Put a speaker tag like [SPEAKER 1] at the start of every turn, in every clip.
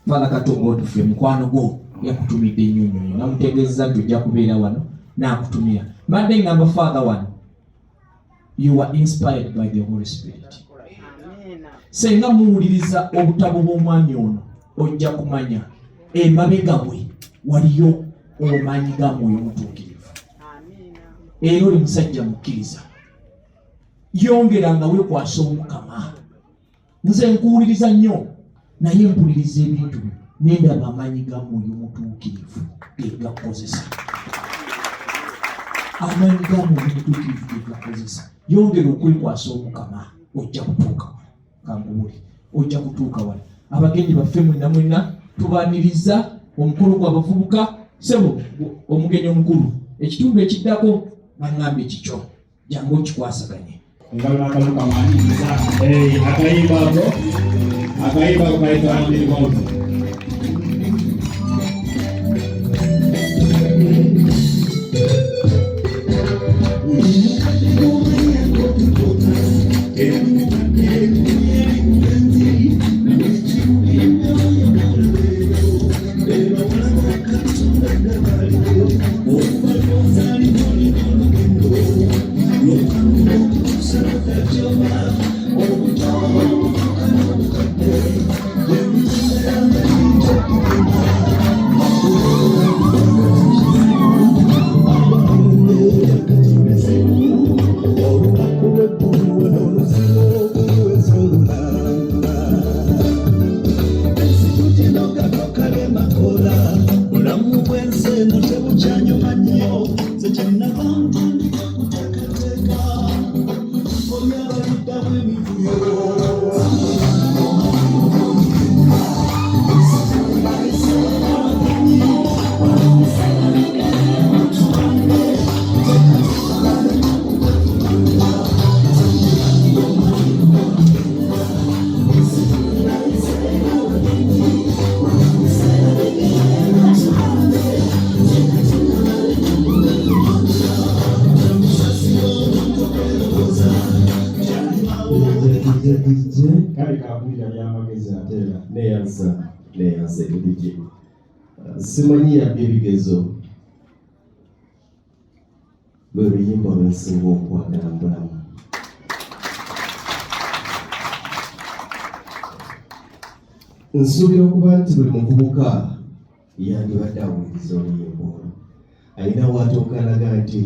[SPEAKER 1] Father Katongo tufe mukwano gwo yakutumidde ennyonyo namutegeeza tujja kubeera wano n'akutumira madde ngamba Father wano you are inspired by the Holy Spirit. Senga muwuliriza obutabo bw'omwami ono ojja kumanya emabega bwe waliyo obumanyi ga Mwoyo Mutuukirivu. Era oli musajja mukkiriza, yongeranga weekwasa Omukama. Nze nkuwuliriza nnyo naye mpuliriza ebintu nendaba amaanyi ga Mwoyo Mutuukirivu gegakozesa. Amaanyi ga Mwoyo Mutuukirivu gegakozesa. Yongera okwekwasa Omukama, ojja kutuuka wala. Kangubuli ojja kutuuka wala. Abagenyi baffe mwenna tubaaniriza omukolo gw'abavubuka. Sebo omugenyi omukulu ekitundu ekiddako bangambye kikyo jangu okikwasaganye.
[SPEAKER 2] Ngalo akamanyiza akayimba kaita ndimoto.
[SPEAKER 3] Neyanza ebijje simanyi yabye ebigezo lwe luyimba lwensinga okwagala mu bulamu. Nsuubira okuba nti buli muvubuka yandibadde awuliriza oluyimba olwo alina waatookalaga nti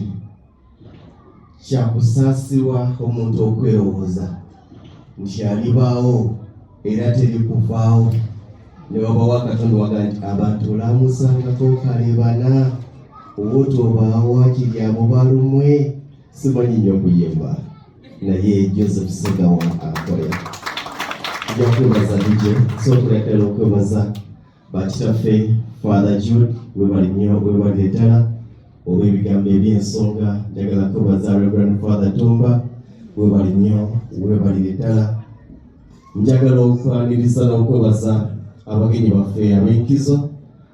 [SPEAKER 3] kyakusaasirwa omuntu okwelowooza nti alibaawo era terikuvaawo. Ne babawo akatundu waga nti abantu olaamusangako kalebana obutobaawo akiri abo balumwe. Simanyi nnyo okuyimba naye Joseph Segawa akola. Tujja kwebaza DJ sokuleetera okwebaza bakitaffe Father Jude webali nnyo webali ddala olw'ebigambo eby'ensonga. Njagala kwebaza Reverend Father Tumba webali nnyo webali ddala. Njagala okwaniriza n'okwebaza abagenyi baffe ab'enkizo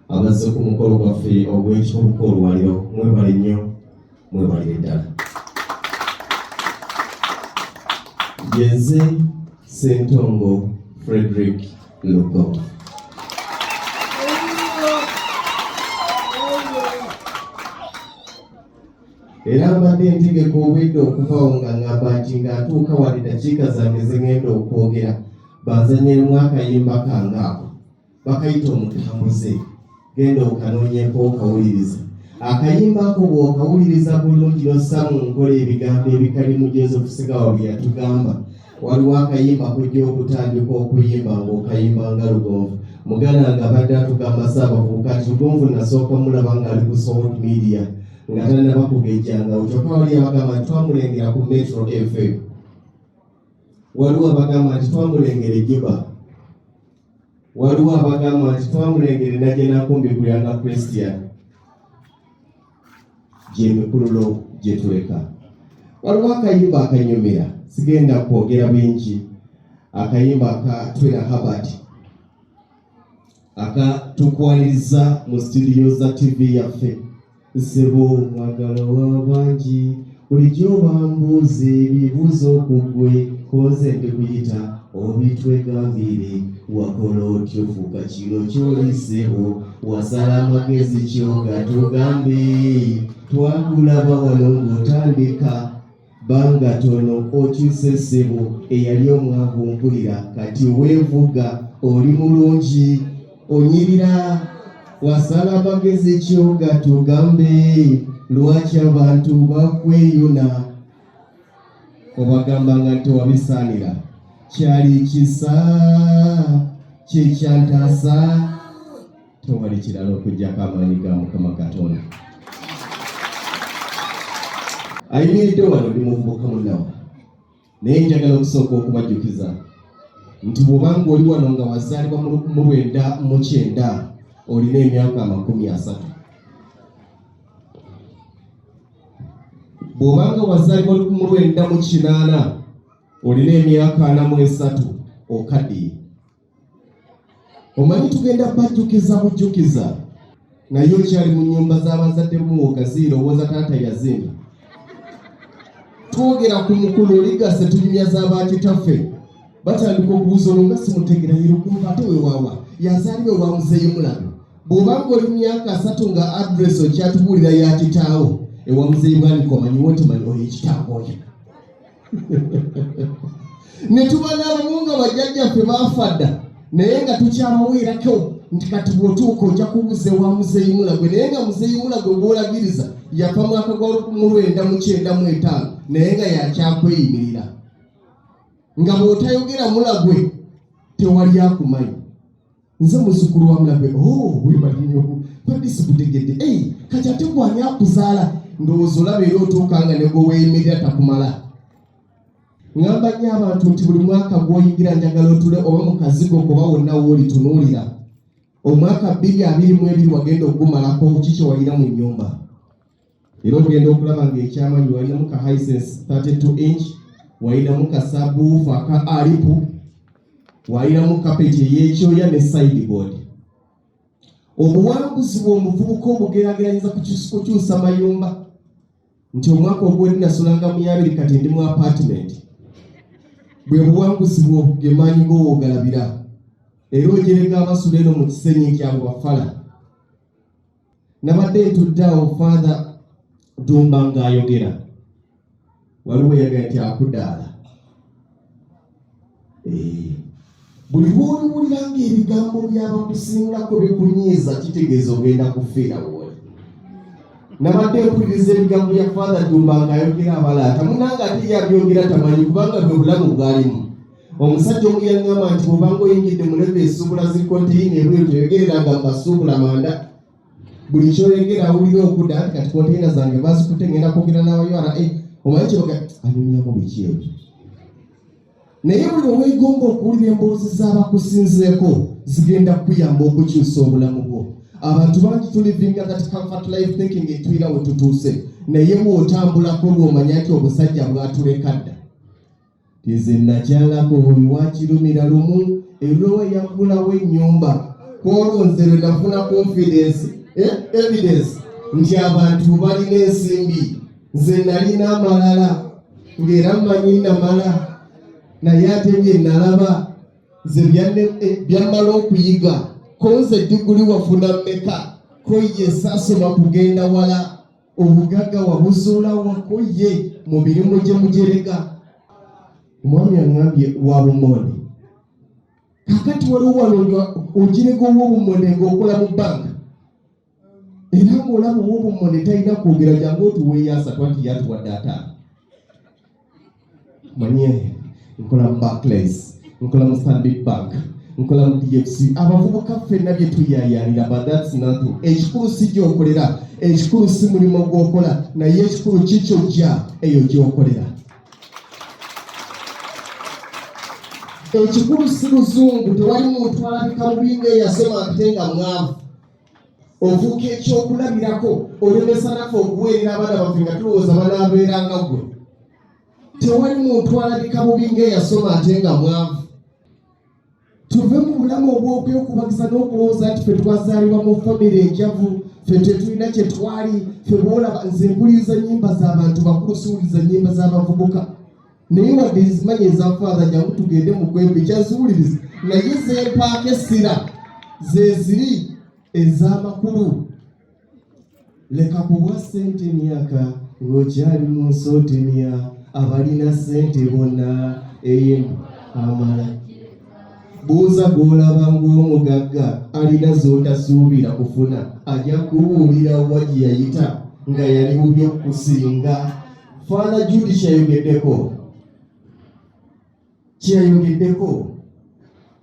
[SPEAKER 3] abazze ku mukolo gwaffe ogw'ekibuga olwaliro. Mwebale nnyo mwebale ddala. Yenze Ssentongo Frederick Lugo. Era mbadde ntegeka obwedde okuvaawo nga ngamba nti ng'atuuka wali ddakiika zange ze ngenda okwogera banzanyiremu akayimba kange ako bakayita omutambuze. Genda okanoonyeko okawuliriza akayimba ako. Bw'okawuliriza bulungi n'ossa mu nkola ebigambo ebikalimu Joseph Segawa bye yatugamba. Waliwo akayimba kujja okutandika okuyimba ng'okayimba nga Lugonvu. Muganda nga badde atugamba Ssaabavubuka nti Lugonvu nasooka mulaba ng'ali ku social media nga tannaba kugejjanga. Kyokka wali abagamba nti twamulengera ku Metro FM. Waliwo abagamba nti twamulengera Juba. Waliwo abagamba nti twamulengera Najenakumbi Kuyanga Christian. Gy'emikululo gye tuleka. Waliwo akayimba akanyumira sigenda kwogera bingi. Akayimba aka Twina Herbert akatukwaniriza mu studio za TV yaffe. Ssebo mwagala w'abangi bulijjo bambuuza ebibuuzo ku ggwe konze ndikuyita obitwegambire wakola otyo fuuka kino kyoliseho wasala amagezi kyoga tugambe twakulaba wano ng'otandika banga tono okyuse ssebo eyali omwavu mpulira kati weevuga oli mulungi onyirira wasala amagezi kyoga tugambe lwaki abantu bakweyuna obagamba nga tewabisaanira kyali kisa kyekyantaasa tewali kirala okugyako amaanyi ga Mukama Katonda. Ayimiridde wano ndi muvubuka munnawe naye njagala okusooka okubajjukiza nti bw'obanga oli wano nga wazaalibwa mu 1999 olina emyaka 30. Bw'obanga wazaalibwa mu 1998 olina emyaka 43 okaddiye. Omanyi tugenda bajjukiza bujjukiza naye okyali mu nnyumba z'abazadde mu okazirowooza taata yazimba. Twogera ku mukulu ligase tunyumya z'abakitaffe batandika okubuuza olwo nga simutegera yerukumva ate weewaawa yazaalibwe wa muzeeyi Mulago. Bw'obanga oli myaka 3 nga adresi okyatubuulira ya kitaawo ewa muzeeyi Bwanika omanyiwo ntimanyi oyo ekitaawo oyo. Ne tuba n'abamu nga bajjajjaffe baafa dda naye nga tukyabaweerako nti kati bw'otuuka ojja kubuuza ewa muzeeyi Mulago naye nga muzeeyi Mulago gw'olagiriza yafa mwaka gwa 1995 naye nga yakyakweyimirira. Nga bw'otayogera Mulagwe tewali akumanyi. Nze muzzukulu wa Mulagwe webalinyo badde sikutegedde kati ate gwani akuzaala ndowooza olaba era otuuka nga ne gwe weeyimirira takumala. Ngamba nnyo abantu nti buli mwaka gw'oyigira njagala otule oba mu kazigo kuba wonna woolitunuulira omwaka 2022 wagenda okugumalako kiki walina mu nnyumba. Era ogenda okulaba ng'ekyamanyi walinamu ka Hisense 32 inch, walinamu ka sabuufu aka alipu, walinamu kapeti ey'ekyoya ne sideboard. Obuwanguzi bw'omuvubuka obugeraageranyiza kukyusa mayumba nti omwaka ogw'eddi nasulanga mu 2 kati ndi mu apartment. Bwe buwanguzi bwo gemaanyi g'owoogalabira era ojerega abasula eno mu kisenyi kyabwe bafala. Nabadde ntudde awo Father Dumba ng'ayogera waliwo yagala nti akudaala. Buli lw'oliwulira ng'ebigambo by'abakusingako bikunyiiza kitegeeza ogenda kufiira wooli. Nabadde mpuliriza ebigambo bya Father Dumba ng'ayogera abalaata munanga ate yabyogera tamanyi kubanga bwe bulamu bwalimu. Omusajja omu yaŋŋamba nti bw'obanga oyingidde mu lebe esuubula zikonteyina ebweru toyogereranga mu masuubula manda. Buli kyoyogera awulira okudda nti kati konteyina zange bazikutte ngenda kwogera n'abayora omanyi kyoga anyumyamu biki ebyo. Naye buli oweegomba okuwulira emboozi z'abakusinzeeko zigenda kukuyamba okukyusa obulamu bwo. Abantu bangi tulivinga kati comfort life thinking etuyira we tutuuse naye bw'otambulako lw'omanya nti obusajja bwatuleka dda. Tize nakyalako buli wakirumira lumu erowe yaggulawo ennyumba kwolonze lwe nafuna confidence evidence nti abantu balina ensimbi nze nalina amalala ng'era mmanyi namala naye ate bye nalaba nze byammala okuyiga konze diguli wafuna mmeka koye saasoma kugenda wala obugagga wabuzuula wakoye mu mirimu gye mujerega. Omwami aŋŋambye wa bumonde kakati waliwo wano nga ogirega ow'obumonde ng'okola mu banka era ng'olaba ow'obumonde talina kwogera jangu otuweeyaasa twati yatuwadde ataano. Manye nkola mu Barclays, nkola mu Stanbic Bank, nkola mu DFC. Abavubuka ffenna bye tuyaayaanira but that's nothing. Ekikulu si gy'okolera, ekikulu si mulimu gw'okola naye ekikulu kikyojja eyo gy'okolera. Ekikulu si luzungu, tewali muntu alabika bubi ng'eyasoma ate nga mwavu. Ovuuka ekyokulabirako olemesa naffe okuweerera abaana baffe nga tulowooza banaabeeranga ggwe. Tewali muntu alabika bubi ng'eyasoma ate nga mwavu. Tuve mu bulamu obw'okwekubagiza n'okulowooza nti ffe twazaalibwa mu famire enjavu, ffe tetulina kye twali, ffe bw'olaba nze mpuliriza nnyimba z'abantu bakulu siwuliriza nnyimba z'abavubuka. naye wadde nzimanyi eza faatha jangu tugende mu kwembe kyaziwuliriza naye zempaaka essira ze ziri ez'amakulu. Leka kuwa ssente emyaka ng'okyali mu nsi otemya abalina ssente bonna amala. Buuza gw'olaba ng'omugagga alina z'otasuubira kufuna ajja kubuulira wa gye yayita nga yali mu by'okusinga. Father Judy kyeyayogeddeko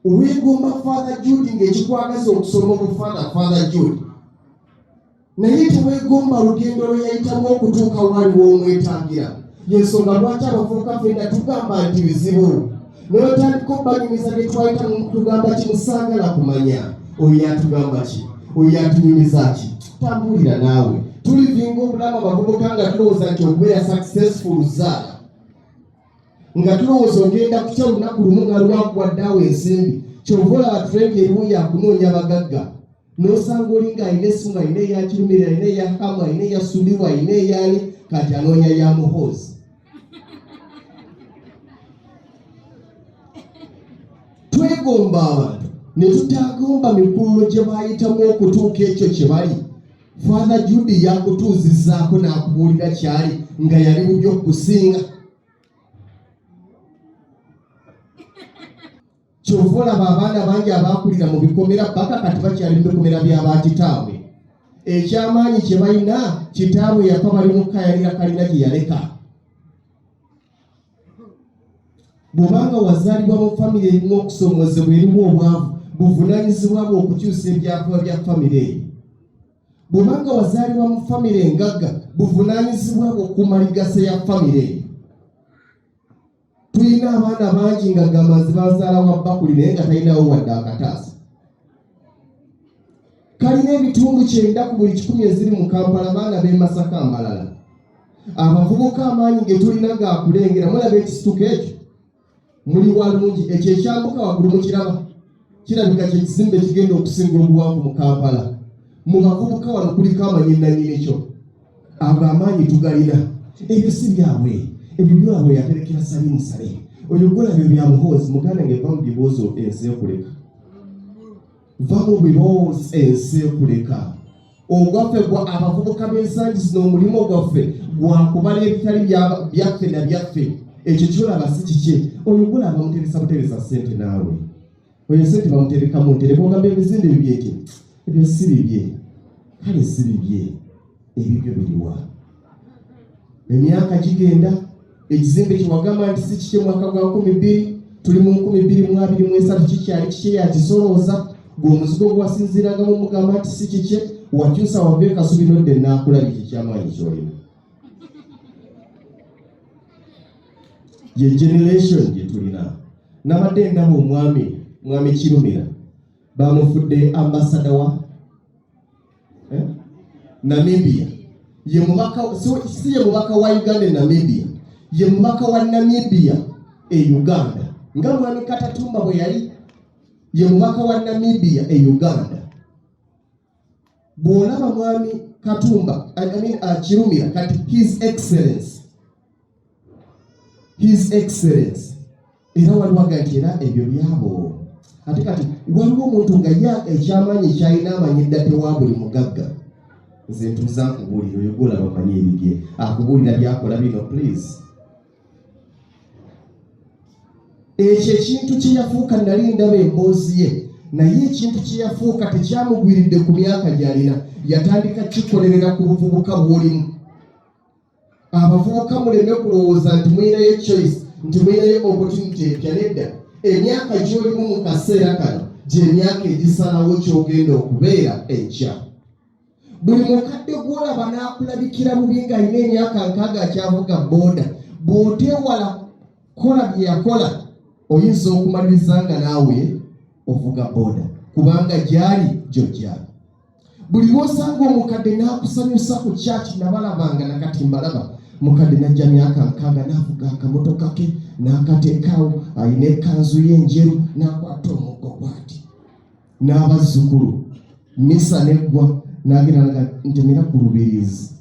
[SPEAKER 3] weegomba Father Judy ng'ekikwagaza okusoma obufaana Father Judy naye teweegomba lugendo lwe yayitamu okutuuka wali w'omwetangira. Yensonga lwaki abavubuka ffenna tugamba nti bizibu n'otandika obbanyumiza ne twayita tugamba kimusaagala kumanya oyo atugamba ki oyo atunyumiza ki. Tambulira naawe tulivinga obulamu abavubuka nga tulowooza nti okubeera successful zaala nga tulowooza ogenda kutya olunaku lumu nga lwakuwaddaawo ensimbi kyova olaba turenga eriwo yakunoonya abagagga n'osanga oli ng'alina essimu alina eya kirumira alina eya hamu alina eya suliwa alina eyaani kati anoonya ya muhoozi. Twegomba abantu ne tutagomba mikululo gye baayitamu okutuuka ekyo kye bali. Father Judy yakutuuzizaako n'akubuulira kyali nga yali mu by'okusinga. Kyova olaba abaana bangi abaakulira mu bikomera paka kati bakyali mu bikomera by'abakitaabwe. Ekyamaanyi kye balina kitaabwe yafa bali mu kayalira kalina gye yaleka. Bw'obanga wazaalibwa mu famire erimu okusomoozebwa erimu obwavu buvunaanyizibwa bwe okukyusa ebyafaayo bya famire eyo. Bw'obanga wazaalibwa mu famire engagga buvunaanyizibwa bwe okuuma ligasa ya famire eyo. Tulina abaana bangi nga gamazi bazaala wa bakuli naye nga talinawo wadde akataasa. Kalina ebitundu 9 ku buli 10 eziri mu Kampala baana b'e Masaka mbalala. Abavubuka amaanyi ge tulina gaakulengera mulaba ekisituka ekyo muli walungi ekyo ekyambuka waggulu mukiraba kirabika kyekizimbe kigenda okusinga obuwanvu mu Kampala. Mu bavubuka wano kuliko amanyinanyini kyo ago amaanyi tugalina. Ebyo si byabwe ebyo byabwe yaterekera sali musale oyo golabyo bya muhoozi muganda ngeva mu biboozo ensi ekuleka va mu biboozi ensi ekuleka. Ogwaffe gwa abavubuka b'ensangi zino omulimu gwaffe gwakubala ebitali byaffe na byaffe. Ekyo kyolaba si kikye oyo golaba muteresa buteresa ssente naawe oyo ssente bamutereka mu ntere bogamba ebizimbe bibyeki ebyo si bibye kale si bibye ebibyo biriwa. Emyaka gigenda ekizimbe kiwagamba nti si kikye mwaka gwa 12 tuli mu 2023 kikyali kikye yakisolooza gw'omuzigo gwasinziiragamu mugamba nti si kikye wakyusa wava ekasubi nodde naakulabika ekyamaanyi kyolina. Ye generation gye tulina. Nabadde ndaba mwami Kirumira bamufudde ambasada wa Namibia. Ye mubaka si ye mubaka wa Uganda e Namibia. Ye mubaka wa Namibia e Uganda. Nga mwami Katatumba bwe yali ye mubaka wa Namibia e Uganda. Bw'olaba mwami Katumba Kirumira kati His Excellency era waliwo agati era ebyo byabo. Ate kati waliwo omuntu nga ekyamaanyi kyalina amanyidda tewa buli mugagga. Nze ntuuza nkubuulira oyo golaba amanyi ebibye akubuulira byakola bino please. Ekyo ekintu kye yafuuka nali ndaba emboozi ye naye ekintu kye yafuuka tekyamugwiridde ku myaka gy'alina. Yatandika kikolerera ku buvubuka bw'olimu. Abavubuka muleme kulowooza nti mwinayo choice nti mwinayo opportunity epya nedda. Emyaka gy'olimu mu kaseera kano gy'emyaka egisalawo ky'ogenda okubeera enkya. Buli mukadde gw'olaba n'akulabikira bubi ng'alina emyaka 6 akyavuga booda bw'oteewala kola bye yakola oyinza okumaliriza nga naawe ovuga booda kubanga gyali gy'ojja. Buli lw'osanga omukadde n'akusanyusa ku kyaki nabalabanga nakati mbalaba mukadde najja myaka 6 n'avuga akamotoka ke n'akateekaawo alina ekkanzu ye enjeru n'akwata omuggo bw'ati n'abazzukulu misa neggwa n'agenda ntemera ku lubirizi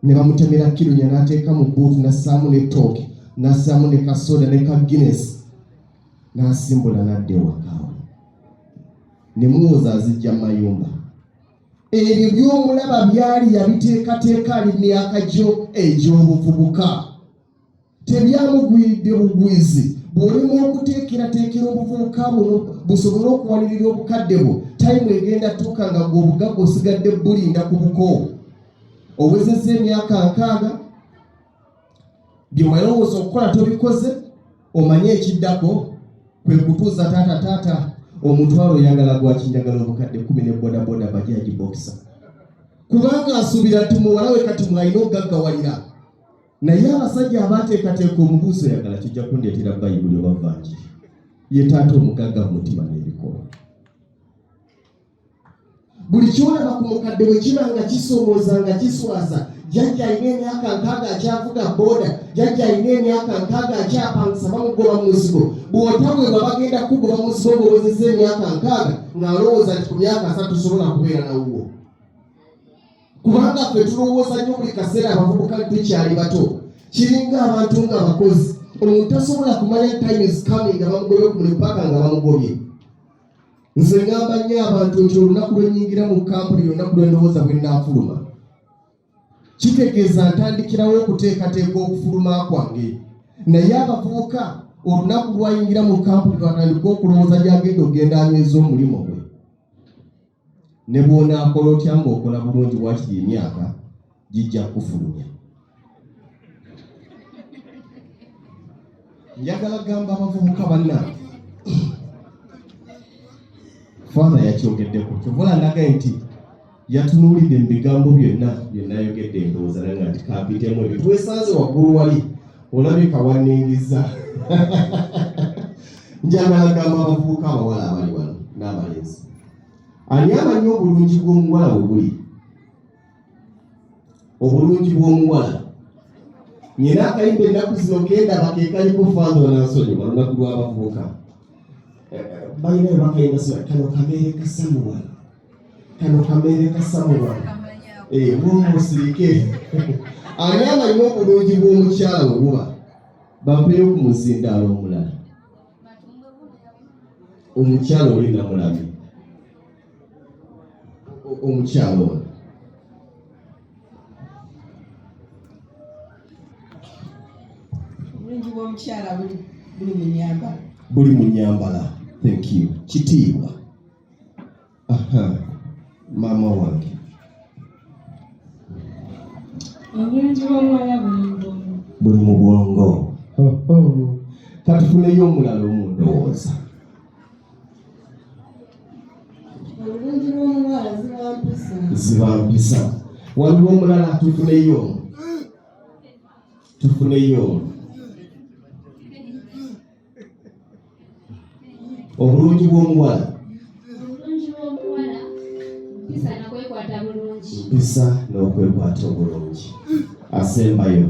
[SPEAKER 3] ne bamutemera kirunya n'ateeka mu buutu n'assaamu n'ettooke n'assaamu ne kasoda ne ka Guinness n'asimbula n'adda ewakaawe. Ne muwooza azijja mu mayumba. Ebyo by'omulaba byali yabiteekateeka ali myaka gyo egy'obuvubuka. Tebyamugwiridde bugwizi. Bw'olimu okuteekerateekera obuvubuka buno busobole okuwalirira obukadde bwo, tayimu egenda tuuka nga gw'obugagga osigadde bulinda ku buko. Owezezza emyaka 6, by'omalowooza okukola tobikoze, omanye ekiddako kwe kutuuza taata omutwalo oyagala gwakinjagala obukadde 10 ne bodaboda bajaji boxer. Kubanga asuubira nti muwala we kati mwalina okugaggawalira. Naye abasajja abaateekateeka omubuuso oyagala kijja kundeetera Bayibuli oba Vanjiri. Ye taata omugagga mu mutima n'ebikola. Buli kyolaba ku mukadde bwe kiba nga kisoomooza nga kiswaza, jjajja alina emyaka 6 akyavuga booda, jjajja alina emyaka 6 akyapangisa bamugoba mu muzigo. Bw'otabwebwa bagenda kugoba mu muzigo ng'owezezza emyaka 6 ng'alowooza nti ku myaka 3 tosobola kubeera nawuwo. Kubanga ffe tulowooza nnyo buli kaseera abavubuka tukyali bato. Kiringa abantu nga bakozi. Omuntu tasobola kumanya time is coming nga bamugobye ku mulimu paka nga bamugobye. Nze ngamba nnyo abantu nti olunaku lwe nnyingira mu kampuni olunaku lwe ndowooza bwe nnaafuluma. Kitegeeza ntandikirawo okuteekateeka okufuluma kwange. Naye abavubuka olunaku lwayingira mu kampuni lwatandika okulowooza gy'agenda okugenda anyweza omulimu gwe. Ne bw'onaakola otya ng'okola bulungi wakiri emyaka gijja kufulumya. Njagala gamba abavubuka bannange. Father yakyogeddeko kyovula ndagaye nti yatunuulidde mu bigambo byonna byennayogedde endowooza naye nti kampitemu ebyo twesanze waggulu wali olabika wanningiza. Njagala gamba abavubuka abawala abali wano n'abalenzi. Ani amanyi obulungi bw'omuwala bwe buli? Obulungi bw'omuwala. Nyina akayimba ennaku zino genda bakeekaliko Father n'asonyiwa olunaku lw'abavubuka. Balina bakayimba sima kano kabeere kasamuwala. Kano kabeere kasamuwala. Bw'omusirike. Ani amanyi obulungi bw'omukyala bwe buba? Bampeyo ku muzindaalo omulala. Omukyala oli namulabi. Omukyala ono.
[SPEAKER 4] Obulungi bw'omukyala buli mu nnyambala.
[SPEAKER 3] Buli mu nnyambala. Thank you. Kitiibwa. Maama wange.
[SPEAKER 4] Obulungi bw'omuwala
[SPEAKER 3] buli mu bwongo. Katufuneyo omulala omundowooza.
[SPEAKER 4] Obulungi bw'omuwala
[SPEAKER 3] ziba mpisa. Waliwo omulala tufuneyo. Obulungi bw'omuwala. Mpisa n'okwekwata obulungi. Asembayo.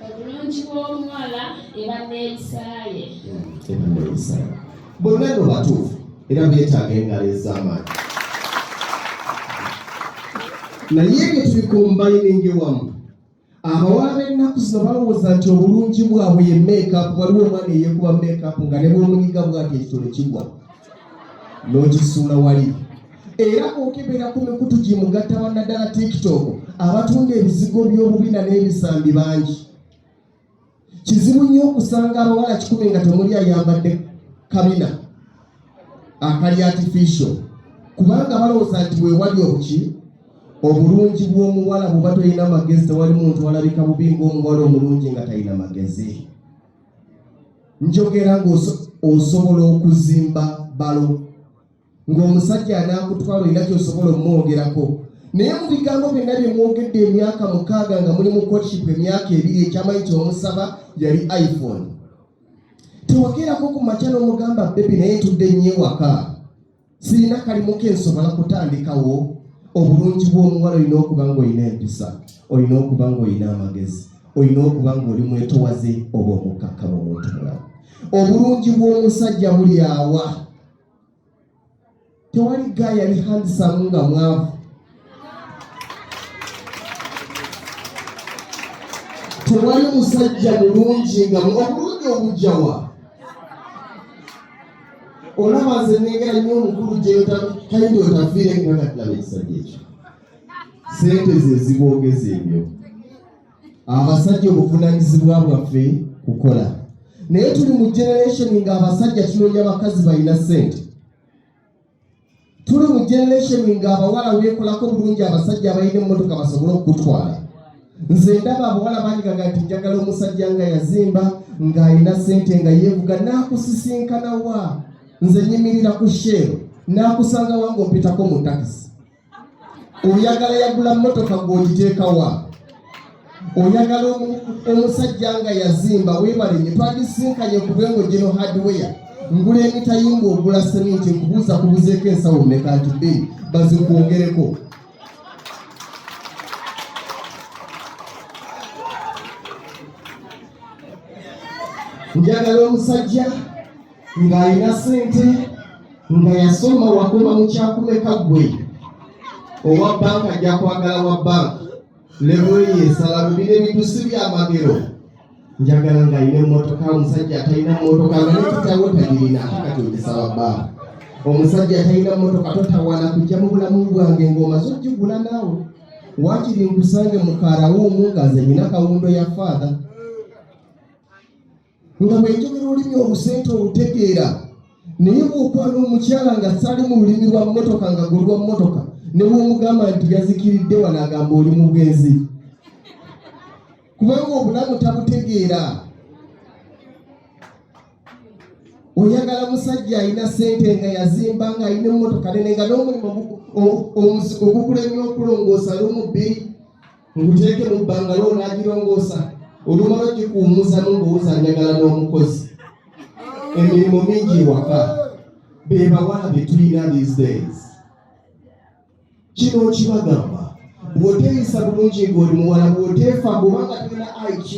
[SPEAKER 5] Obulungi bw'omuwala eba n'ebisaaye.
[SPEAKER 3] Bonna no batuufu era beetaaga engalo ez'amaanyi. Naye ebyo tubikombayininge wamu. Abawala b'ennaku zino balowooza nti obulungi bwabwe ye make-up. Waliwo omwana eyeekuba make-up nga ne bw'omunyiga bw'ati ekitole kigwa n'ogisuula wali. Era okebera ku mikutu gimugatta bannaddala TikTok abatunda ebizigo by'obubina n'ebisambi bangi. Kizibu nnyo okusanga abawala 10 nga temuli ayambadde kabina akali artificial. Kubanga balowooza nti weewali obuki obulungi bw'omuwala bw'oba tolina magezi tewali muntu alabika bubi ng'omuwala omulungi nga talina magezi. Njogera ng'osobola okuzimba balo ng'omusajja anaakutwala olina ky'osobola omwogerako. Naye mu bigambo byonna bye mwogedde emyaka 6 nga muli mu courtship emyaka 2 ekyamanyi kyomusaba yali iPhone. Tewagerako ku makya n'omugamba bebi naye ntudde nnyo ewaka. Sirina kalimu ke nsobola kutandikawo. Obulungi bw'omuwala olina okuba ng'olina empisa, olina okuba ng'olina amagezi, olina okuba ng'oli mwetowaze oba omukkakkamu omuntu mulamu. Obulungi bw'omusajja buli awa. tewali guy yali handsome nga mwavu. Tewali musajja mulungi nga obulungi obujjawa. Olaba nze nnengera nnyo omukulu gyekayindi otafiire ngakatulaba ekisajja ekyo. Sente ze ziboogeza ebyo. Abasajja obuvunaanyizibwa bwaffe kukola. Naye tuli mu generation nga abasajja tunoonya bakazi balina sente. Tuli mu generation nga abawala beekolako bulungi abasajja abalina emmotoka basobole okutwala. Nze ndaba abawala banyigaga nti njagala omusajja nga yazimba ng'alina sente nga yeevuga n'akusisinkana wa. Nze nyimirira ku Shell n'akusanga wange opitako mu takisi. Oyagala yagula mmotoka gw'ogiteeka wa. Oyagala omusajja nga yazimba weebale nnyo twagisinkanye ku Bwengo General Hardware. Ngula emitayimba ogula seminti kubuzeeko ensawo mmeka nti bbiri bazikwongereko. Njagala omusajja ng'alina sente nga yasoma wakoma mu kyakumeka gwe. Owa banka ajja kwagala wa banka. Level ye esala bibiri ebitusi by'amagero. Njagala ng'alina emmotoka. Omusajja atalina mmotoka nga nekitawo tagirina ate kati ogisaba banka. Omusajja atalina mmotoka totawana kujja mu bulamu bwange ng'omaze ogigula naawe. Waakiri nkusange mukaalawo omu nga nze nnyina kawundo ya faatha. Nga bwenjogera olulimi olusente olutegeera. Naye bw'okwana omukyala nga sali mu lulimi lwa mmotoka nga gwe lwa mmotoka ne bw'omugamba nti yazikiridde wano agamba oli mu bwenzi. Kubanga obulamu tabutegeera. Oyagala musajja alina sente nga yazimba nga alina emmotoka nene nga n'omulimu ogukulenya okulongoosa lumu bbiri nguteeke mu bbangalo n'agirongoosa. Olumala ogikuwummuzamu ng'owuza njagala n'omukozi. Emirimu mingi ewaka. Be bawala be tulina these days. Kino kibagamba. Bw'oteeyisa bulungi ng'oli muwala bw'oteefa bw'obanga tulina IQ.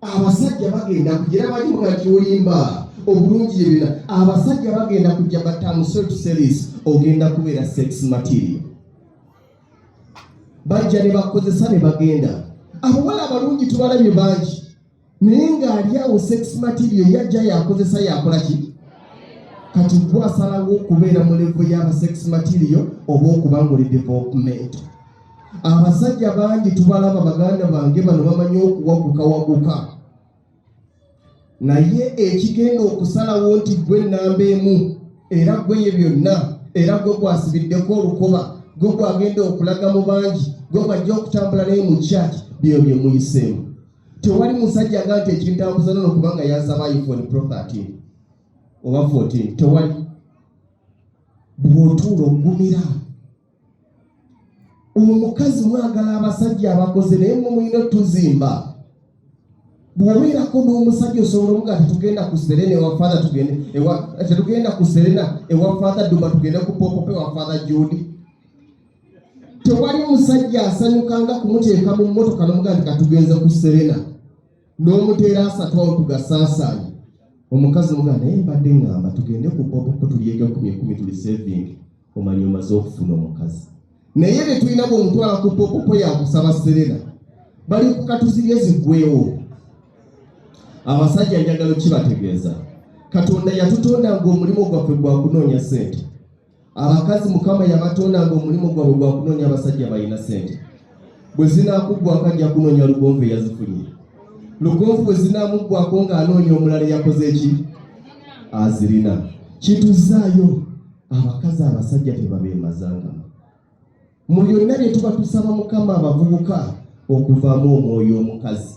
[SPEAKER 3] Abasajja bagenda kugira bakimuka nti olimba obulungi ebina. Abasajja bagenda kujja batamu series ogenda kubeera sex material. Bajja ne bakozesa ne bagenda. Abawala abalungi tubalabye bangi. Naye ng'ali awo sex material yajja yakozesa yakola ki? Kati gwasalawo okubeera mu level y'aba sex material oba okuba ng'oli development. Abasajja bangi tubalaba baganda bange bano bamanyi okuwagukawaguka. Naye ekigenda okusalawo nti gwe nnamba emu era gwe byonna era gwe gwasibiddeko olukoba gwe gwagenda okulaga mu bangi gwe gwajja okutambula naye mu kyaki byo bye muyiseemu. Tewali musajja aga nti ekintambuza nono kubanga yansaba iPhone Pro 13 oba 14. Tewali. Bw'otuula oggumira. Omukazi mwagala abasajja abakoze naye mwe mulina tuzimba. Bw'obeerako n'omusajja osobola omuga tetugenda ku Serena ewa Father tugende tetugenda ku Serena ewa Father Duma tugende ku Popope wa Father Judy. Tewali musajja asanyukanga kumuteeka mu mmotoka n'omuga nti katugenze ku Serena n'omuteera asatu awo tugasaasaanye. Omukazi omuga naye mbadde ngamba tugende ku Popope tuliyege 10 tuli saving. Omanyi omaze okufuna omukazi. Naye bwe tulina bw'omutwala ku Popope yakusaba Serena bali ku katuzirye ziggwewo. Abasajja njagala kibategeeza. Katonda yatutonda ng'omulimu gwaffe gwa kunoonya sente. Abakazi Mukama yabatonda ng'omulimu gwabwe gwa kunoonya abasajja balina sente. Bwe zinaakuggwako ajja kunoonya lugonvu eyazifunye. Lugonvu bwe zinaamuggwako ng'anoonya omulala yakoze eki? Azirina. Kituzaayo abakazi abasajja tebabeemazanga. Mu byonna bye tuba tusaba Mukama abavubuka okuvaamu omwoyo omukazi.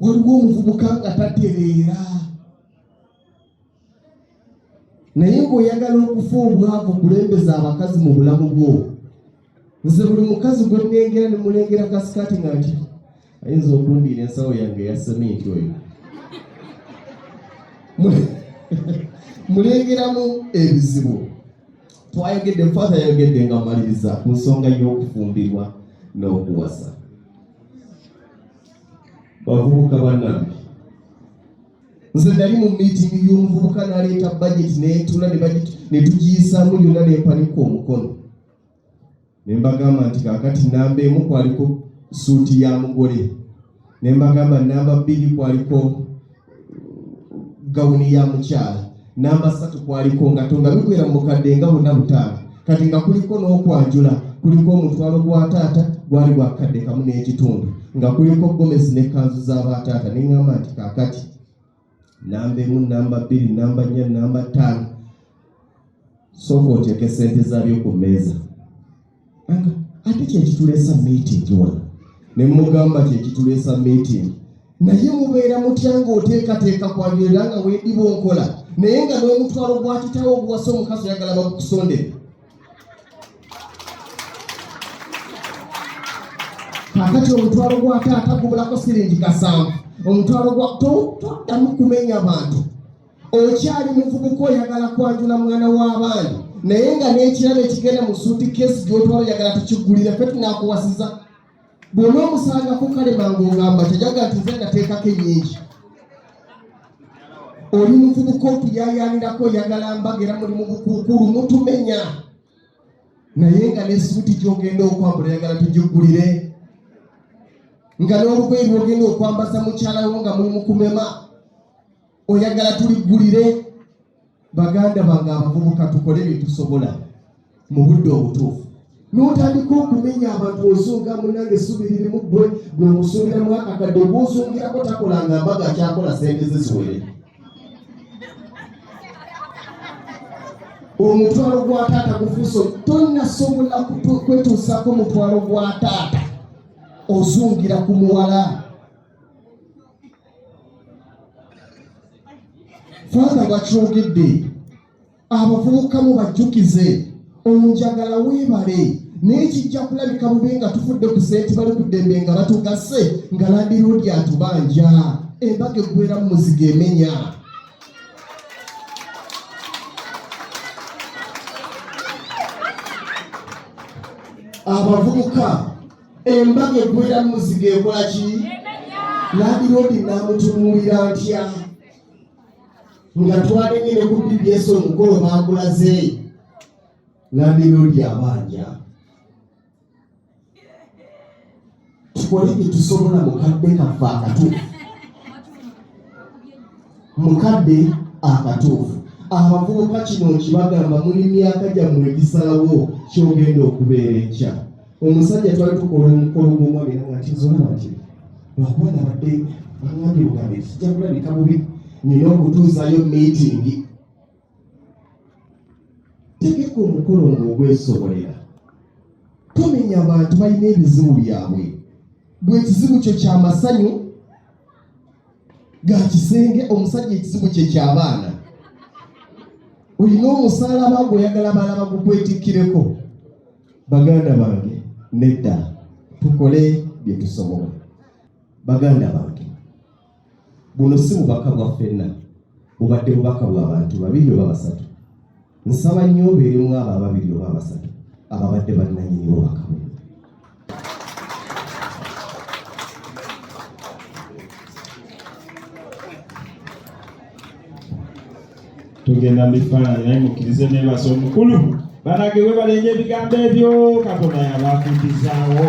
[SPEAKER 3] Waliwo omuvubuka nga tatereera. Naye ng'oyagala okufa obwavu kulembeza abakazi mu bulamu bwo. Nze buli mukazi gwe nnengera ne mulengera kasikaati nga nti ayinza okundiira ensawo yange eya seminti oyo. Mulengeramu ebizibu. Twayogedde Father yayogedde nga mmaliriza ku nsonga y'okufumbirwa n'okuwasa. Bavubuka bannange nze nali mu meeting y'omuvubuka n'aleeta budget neetula ne tugiyisaamu yonna nempanika omukono ne mbagamba nti kaakati namba emu kwaliko suuti ya mugole ne mbagamba namba 2 kwaliko gawuni ya mukyala namba 3 kwaliko ngato nga bigwera mu bukadde nga 45 kati nga kuliko n'okwanjula kuliko omutwalo gwa taata gwali gwa kadde kamu n'ekitundu nga kuliko gomesi n'ekkanzu z'abataata ne ŋŋamba nti kaakati namba 1 namba 2 namba 4 namba 5 sooka oteeke sente zabyo ku mmeeza ate kyekituleesa meeting wano ne mugamba kyekituleesa meeting naye mubeera mutya ng'oteekateeka kwanjulira nga weediba onkola naye nga n'omutwalo gwa kitaawo oguwasa omukazi oyagala bagukusondere kakati omutwalo gwa taata gubulako siringi 7 omutwalo gwa toddamu kumenya bantu okyali muvubuka oyagala kwanjula mwana w'abandi naye nga n'ekirabo ekigenda mu suuti kesi gy'otwala oyagala tukigulira ffe tunaakuwasiza bw'oba omusangako kale mangu ogamba tejaga nti nze nateekako ennyingi oli muvubuka otuyaayaanirako oyagala mbagera muli mu bukuukulu mutumenya naye nga n'esuuti gy'ogenda okwambula oyagala tugigulire nga n'olugoye lwogenda okwambaza mukyalawo nga muli mu kumema oyagala tuligulire. Baganda bange abavubuka tukole bye tusobola mu budde obutuufu n'otandika okumenya abantu ozunga munange subiririmu gwe omusuubiramu akakadde ogwozungirako takolanga mbaga akyakola sente ziziwere omutwalo gwa taata gufuuso tonnasobola kwetuusako omutwalo gwa taata ozungira ku muwala. Father bakyogedde abavubuka mu bajjukize onjagala weebale n'ekijja kulabika bube nga tufudde ku sente bali ku ddembe nga batugase nga landiroodi atubanja embaga eggwera mu muziga emenya. Abavubuka embaga eggwera mu muziga ekola ki? Landiroodi n'amutunuulira ntya nga twalengere ku BBS omukolo bankulaze landiroodi abanja. Tukole bye tusobola mukadde kaffe akatuufu, mukadde akatuufu. Abavubuka kino kibagamba muli myaka gyammwe egisalawo kyogenda okubeera enkya. Omusajja twali tukola omukolo gw'omwami nga tizolaba nti lwakuba nabadde bangambye bugambe kijja kulabika bubi nina okutuusayo meeting. Tegeka omukolo ng'ogwesobolera. Tomenya abantu balina ebizibu byabwe. Bwe ekizibu kyo ky'amasanyu ga kisenge, omusajja ekizibu kye ky'abaana. Olina omusalaba gw'oyagala balaba gukwetikkireko. Baganda bange nedda tukole bye tusobola. Baganda bange buno si bubaka bwa ffenna, bubadde bubaka bw'abantu 2 oba 3. Nsaba nnyo obeeremu abo 2 oba 3 ababadde bannannyini bubaka buno.
[SPEAKER 2] Tugenda mu bifaananyi naye mukkirize neebasa omukulu banage we balenga ebigambo ebyo Katonda yabakuntizaawo.